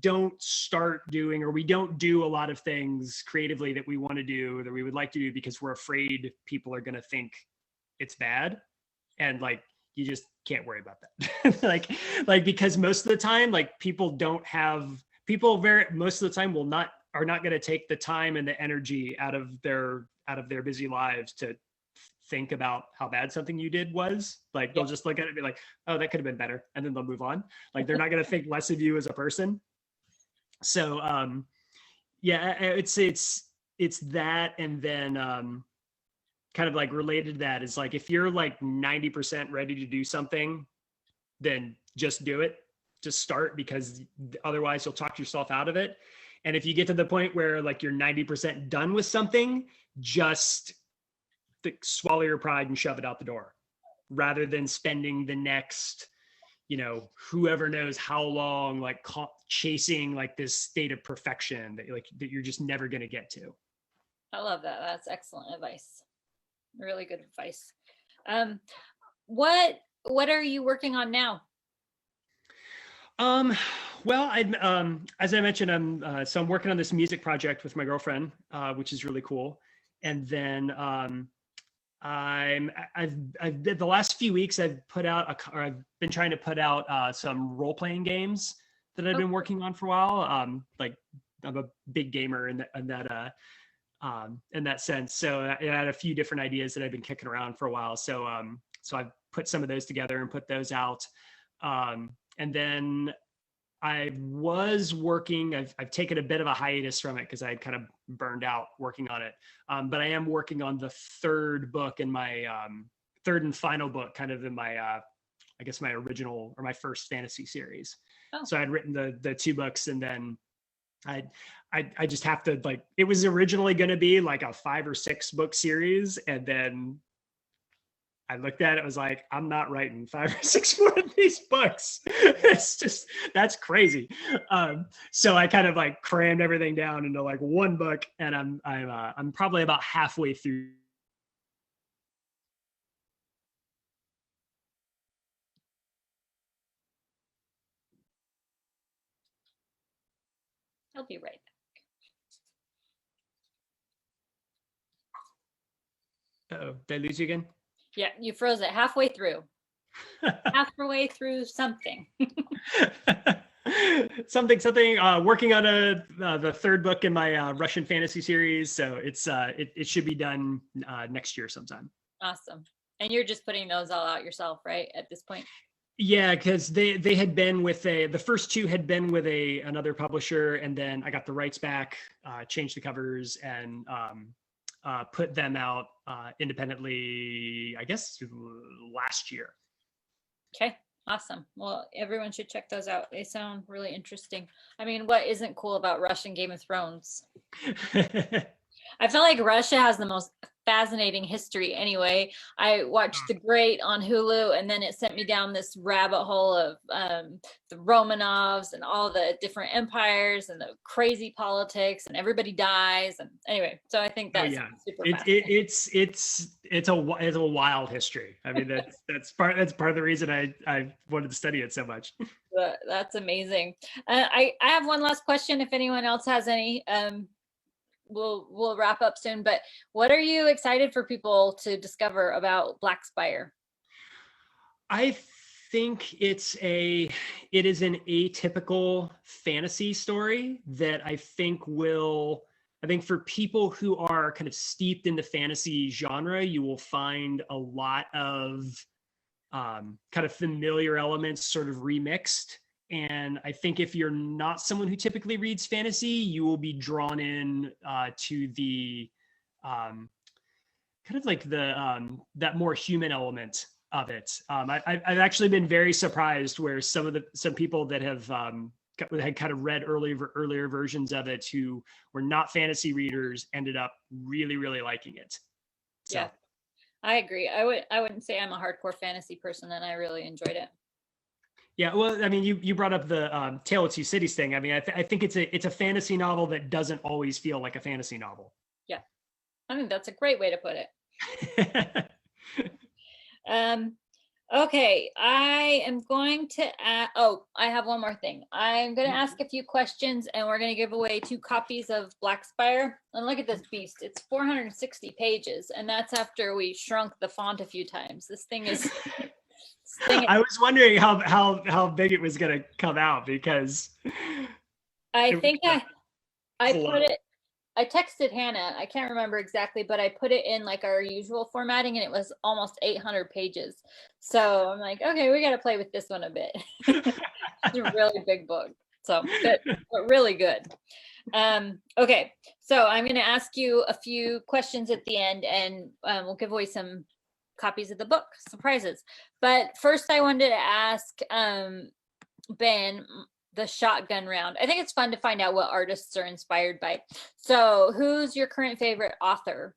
don't start doing, or we don't do a lot of things creatively that we want to do, that we would like to do, because we're afraid people are going to think it's bad, and like you just can't worry about that. like because most of the time, like most of the time are not going to take the time and the energy out of their busy lives to think about how bad something you did was. Like they'll just look at it and be like, oh, that could have been better, and then they'll move on. Like they're not going to think less of you as a person. So yeah, it's that, and then kind of like related to that is like, if you're like 90% ready to do something, then just do it. Just start, because otherwise you'll talk yourself out of it. And if you get to the point where like you're 90% done with something, just swallow your pride and shove it out the door, rather than spending the next, whoever knows how long, like chasing like this state of perfection that you're just never going to get to. I love that. That's excellent advice. Really good advice. What are you working on now? Well, as I mentioned, I'm working on this music project with my girlfriend, which is really cool. and then I've the last few weeks I've I've been trying to put out some role-playing games that I've been working on for a while. Like I'm a big gamer in that sense. So I had a few different ideas that I've been kicking around for a while. So so I've put some of those together and put those out. And then I was working, I've taken a bit of a hiatus from it because I kind of burned out working on it. But I am working on the third book in my third and final book, kind of in my, I guess my original or my first fantasy series. Oh. So I'd written the 2 books, and then I just have to, like, it was originally going to be like a 5 or 6 book series. And then I looked at it, was like, I'm not writing 5 or 6 more of these books. It's just, that's crazy. So I kind of like crammed everything down into like 1 book, and I'm probably about halfway through. I'll be right back. Uh-oh, did I lose you again? Yeah, you froze it halfway through. Halfway through something. something. Working on the 3rd book in my Russian fantasy series, so it's it should be done next year sometime. Awesome. And you're just putting those all out yourself, right, at this point? Yeah, because they had been with the first 2 had been with another publisher, and then I got the rights back, changed the covers, and put them out independently, I guess, last year. Okay, awesome. Well, everyone should check those out. They sound really interesting. I mean, what isn't cool about Russian Game of Thrones? I feel like Russia has the most fascinating history anyway. I watched The Great on Hulu, and then it sent me down this rabbit hole of the Romanovs and all the different empires and the crazy politics, and everybody dies. And anyway, so I think that's super fascinating. It's a wild history. I mean, that's part of the reason I wanted to study it so much. That's amazing. I have one last question. If anyone else has any, we'll wrap up soon, but what are you excited for people to discover about Blackspire? I think it is an atypical fantasy story that I think for people who are kind of steeped in the fantasy genre, you will find a lot of kind of familiar elements sort of remixed. And I think if you're not someone who typically reads fantasy, you will be drawn in to the kind of like that more human element of it. I've actually been very surprised where some people that have had kind of read earlier versions of it who were not fantasy readers ended up really, really liking it. So. Yeah, I agree. I wouldn't say I'm a hardcore fantasy person, and I really enjoyed it. Yeah, well, I mean, you brought up the Tale of Two Cities thing. I mean, I think it's a fantasy novel that doesn't always feel like a fantasy novel. Yeah, I think that's a great way to put it. Okay, I am going to I have one more thing. I'm going to ask a few questions, and we're going to give away 2 copies of Blackspire. And look at this beast. It's 460 pages, and that's after we shrunk the font a few times. This thing is... I was wondering how big it was going to come out, because I think I put it, I texted Hannah, I can't remember exactly, but I put it in like our usual formatting, and it was almost 800 pages. So I'm like, okay, we got to play with this one a bit. It's a really big book, so but really good. Okay, so I'm going to ask you a few questions at the end, and we'll give away some copies of the book, surprises. But first I wanted to ask Ben the shotgun round. I think it's fun to find out what artists are inspired by. So who's your current favorite author?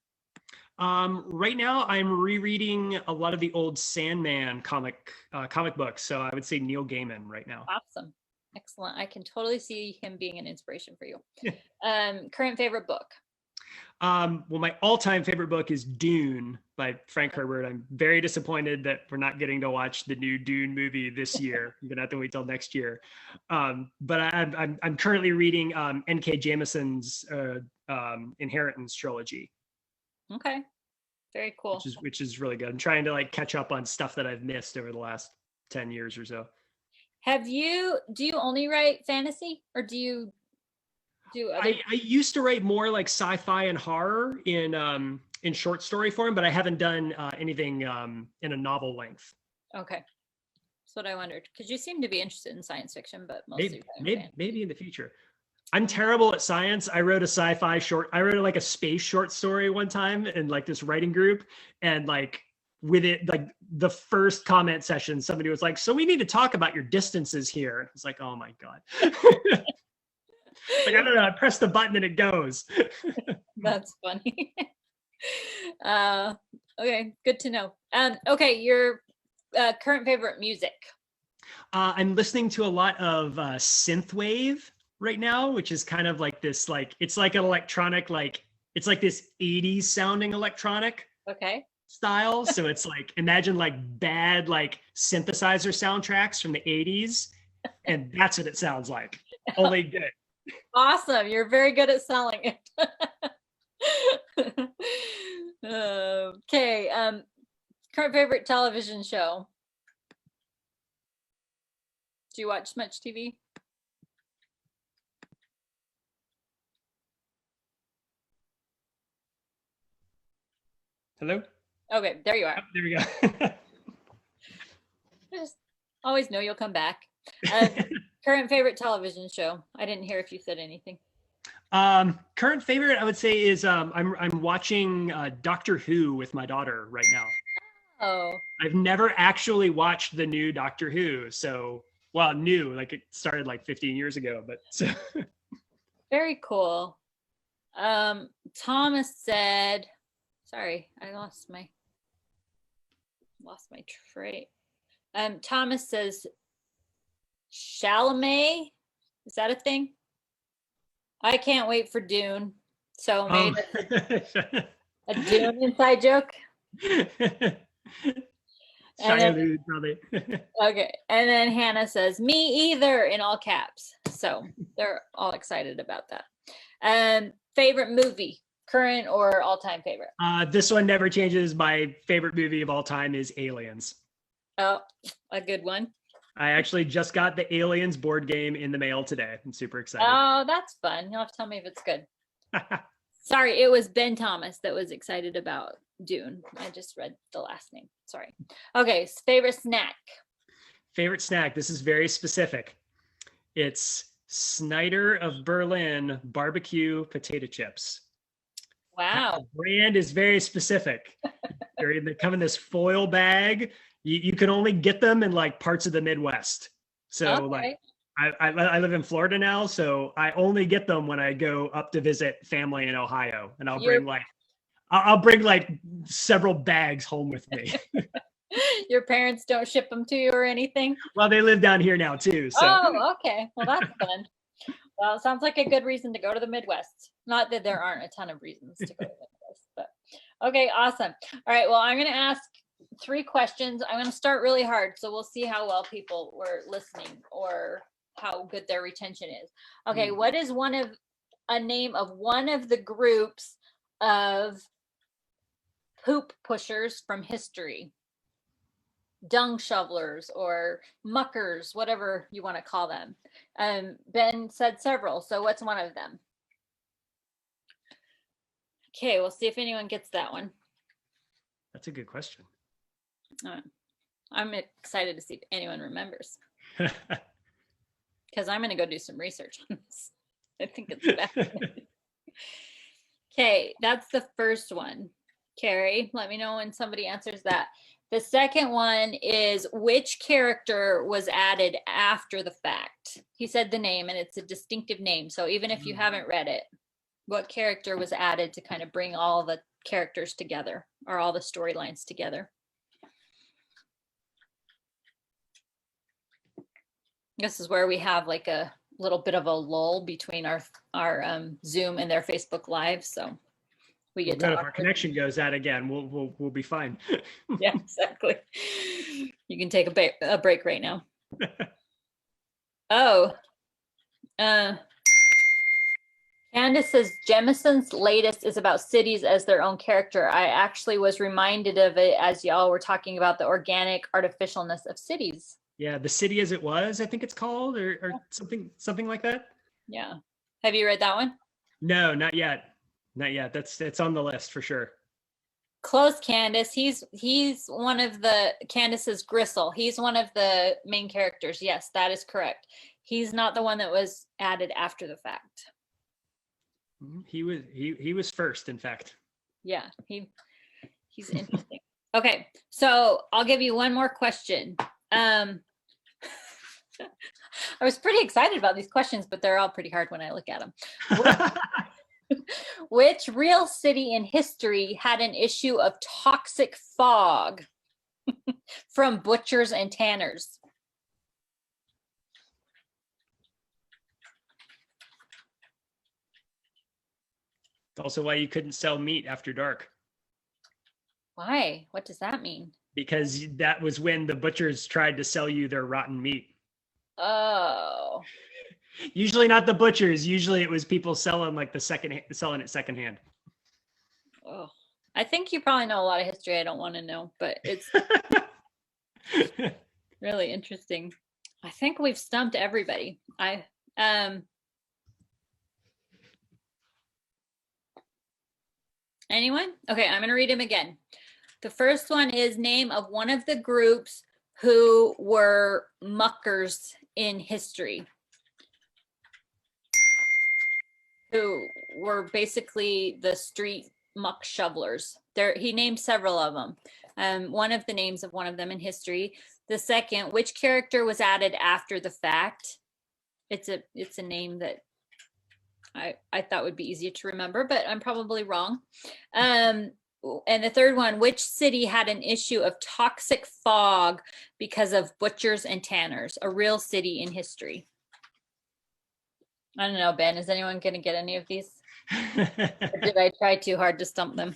Right now I'm rereading a lot of the old Sandman comic books, so I would say Neil Gaiman right now. Awesome. Excellent. I can totally see him being an inspiration for you. Current favorite book? Well, my all-time favorite book is Dune by Frank Herbert. I'm very disappointed that we're not getting to watch the new Dune movie this year. I'm gonna have to wait till next year. But I'm currently reading N.K. Jemisin's Inheritance trilogy. Okay. Very cool. Which is really good. I'm trying to like catch up on stuff that I've missed over the last 10 years or so. Do you only write fantasy, or do you do other? I used to write more like sci-fi and horror in short story form, but I haven't done anything in a novel length. Okay. That's what I wondered, because you seem to be interested in science fiction, but mostly maybe in the future. I'm terrible at science. I wrote like a space short story one time in like this writing group, and like with it, like the first comment session, somebody was like, "So we need to talk about your distances here." It's like, oh my God. Like, I don't know, I press the button and it goes. That's funny. Okay, good to know. Okay, your current favorite music? I'm listening to a lot of synthwave right now, which is kind of like this, like, it's like an electronic, like, it's like this 80s sounding electronic style. So it's like, imagine like bad, like synthesizer soundtracks from the 80s. And that's what it sounds like. Only good. Awesome. You're very good at selling it. Okay. Current favorite television show? Do you watch much TV? Hello? Okay, there you are. Oh, there we go. I just always know you'll come back. Current favorite television show? I didn't hear if you said anything. Current favorite, I would say, is I'm watching Doctor Who with my daughter right now. Oh. I've never actually watched the new Doctor Who, so new, like it started like 15 years ago, but so. Very cool. Thomas said, sorry, I lost my trait. Thomas says Chalamet. Is that a thing? I can't wait for Dune. So maybe a Dune inside joke. Probably. Okay. And then Hannah says, me either, in all caps. So they're all excited about that. Favorite movie, current or all-time favorite? This one never changes. My favorite movie of all time is Aliens. Oh, a good one. I actually just got the Aliens board game in the mail today. I'm super excited. Oh, that's fun. You'll have to tell me if it's good. Sorry, it was Ben Thomas that was excited about Dune. I just read the last name. Sorry. Okay, favorite snack. Favorite snack. This is very specific. It's Snyder of Berlin barbecue potato chips. Wow. The brand is very specific. They come in this foil bag. You can only get them in like parts of the Midwest. So like I live in Florida now, so I only get them when I go up to visit family in Ohio, and I'll bring like several bags home with me. Your parents don't ship them to you or anything? Well, they live down here now too. So. Oh, okay. Well, that's fun. Well, it sounds like a good reason to go to the Midwest. Not that there aren't a ton of reasons to go to the Midwest, but okay, awesome. All right, well, I'm going to ask 3 questions. I'm going to start really hard, so we'll see how well people were listening or how good their retention is. Okay, what is a name of one of the groups of poop pushers from history? Dung shovelers or muckers, whatever you want to call them. Ben said several, so what's one of them? Okay, we'll see if anyone gets that one. That's a good question. I'm excited to see if anyone remembers. Because I'm going to go do some research on this. I think it's bad. Okay, that's the first one. Carrie, let me know when somebody answers that. The second one is, which character was added after the fact? He said the name, and it's a distinctive name. So even if you haven't read it, what character was added to kind of bring all the characters together or all the storylines together? This is where we have like a little bit of a lull between our Zoom and their Facebook Live. So we get if our connection goes out again, we'll be fine. Yeah, exactly. You can take a break right now. Candace says Jemison's latest is about cities as their own character. I actually was reminded of it as y'all were talking about the organic artificialness of cities. Yeah, The City as It Was, I think it's called, or something like that. Yeah. Have you read that one? No, not yet. Not yet. It's on the list for sure. Close, Candace. He's one of the Candace's Gristle. He's one of the main characters. Yes, that is correct. He's not the one that was added after the fact. He was first, in fact. Yeah, he's interesting. Okay, so I'll give you one more question. I was pretty excited about these questions, but they're all pretty hard when I look at them. Which real city in history had an issue of toxic fog from butchers and tanners? It's also why you couldn't sell meat after dark. Why? What does that mean? Because that was when the butchers tried to sell you their rotten meat. Oh. Usually not the butchers. Usually it was people selling selling it secondhand. Oh, I think you probably know a lot of history I don't want to know, but it's really interesting. I think we've stumped everybody. Anyone? Okay, I'm going to read them again. The first one is name of one of the groups who were muckers in history, who were basically the street muck shovelers. He named several of them. One of the names of one of them in history. The second, which character was added after the fact? It's a name that I thought would be easier to remember, but I'm probably wrong. And the third one, which city had an issue of toxic fog because of butchers and tanners? A real city in history. I don't know, Ben. Is anyone going to get any of these? Or did I try too hard to stump them?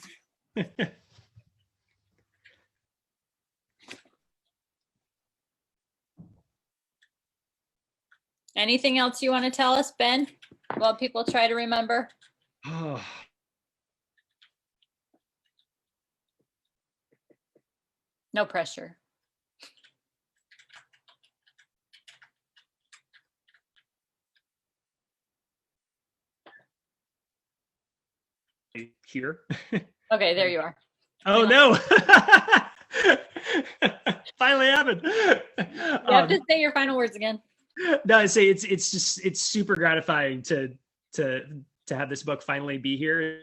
Anything else you want to tell us, Ben, while people try to remember? Oh. No pressure. Here. Okay, there you are. Oh no. Finally happened. You have to say your final words again. No, I say it's super gratifying to have this book finally be here.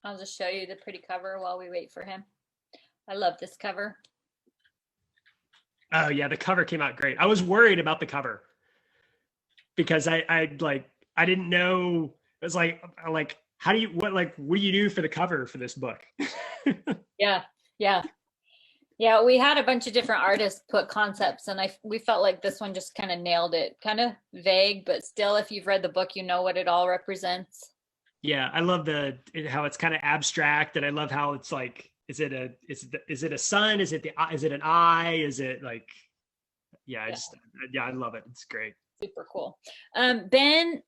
I'll just show you the pretty cover while we wait for him. I love this cover. Oh yeah, the cover came out great. I was worried about the cover because I didn't know. It was like what do you do for the cover for this book? Yeah, we had a bunch of different artists put concepts, and we felt like this one just kind of nailed it. Kind of vague, but still, if you've read the book, you know what it all represents. Yeah, I love how it's kind of abstract, and I love how it's like, is it a sun? Is it an eye? Is it like, I love it. It's great. Super cool. Hannah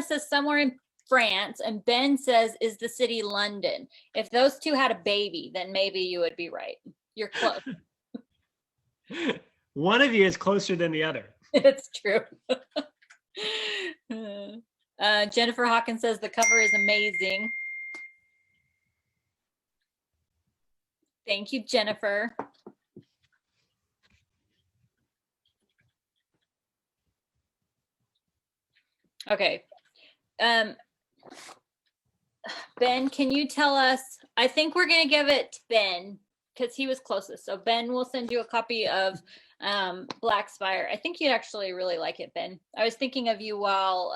says somewhere in France, and Ben says, is the city London? If those two had a baby, then maybe you would be right. You're close. One of you is closer than the other. It's true. Jennifer Hawkins says the cover is amazing. Thank you, Jennifer. Okay. Ben, can you tell us? I think we're going to give it to Ben because he was closest. So Ben will send you a copy of Blackspire. I think you'd actually really like it, Ben. I was thinking of you while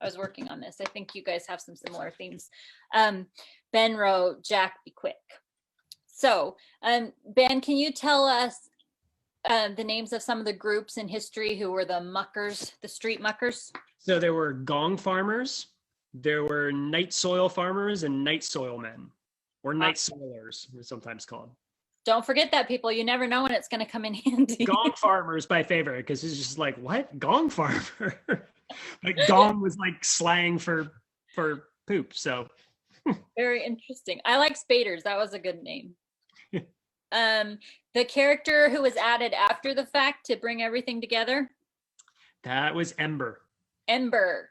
I was working on this. I think you guys have some similar themes. Ben wrote Jack Be Quick. So Ben, can you tell us the names of some of the groups in history who were the muckers, the street muckers? So there were gong farmers, there were night soil farmers, and night soil men, or night soilers, we're sometimes called. Don't forget that, people. You never know when it's going to come in handy. Gong farmer is my favorite because it's just like, what? Gong farmer? Like gong was like slang for poop. So very interesting. I like spaders. That was a good name. The character who was added after the fact to bring everything together? That was Ember. Ember.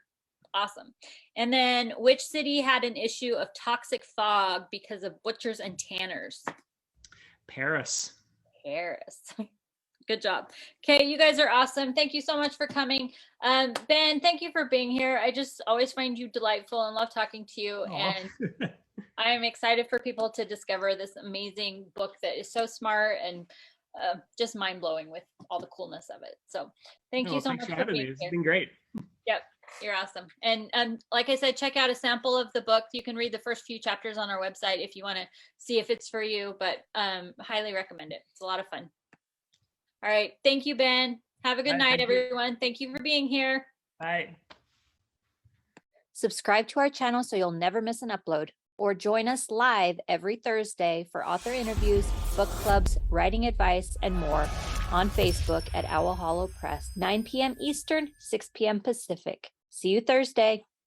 Awesome. And then which city had an issue of toxic fog because of butchers and tanners? Paris. Good job. Okay, you guys are awesome. Thank you so much for coming. Ben, thank you for being here. I just always find you delightful and love talking to you. Aww. And I'm excited for people to discover this amazing book that is so smart and just mind-blowing with all the coolness of it. So thank you so much for being here. It's been great. Yep, you're awesome. And like I said, check out a sample of the book. You can read the first few chapters on our website if you want to see if it's for you, but highly recommend it. It's a lot of fun. All right. Thank you, Ben. Have a good night, everyone. Thank you for being here. Bye. Subscribe to our channel so you'll never miss an upload, or join us live every Thursday for author interviews, book clubs, writing advice, and more on Facebook at Owl Hollow Press, 9 p.m. Eastern, 6 p.m. Pacific. See you Thursday.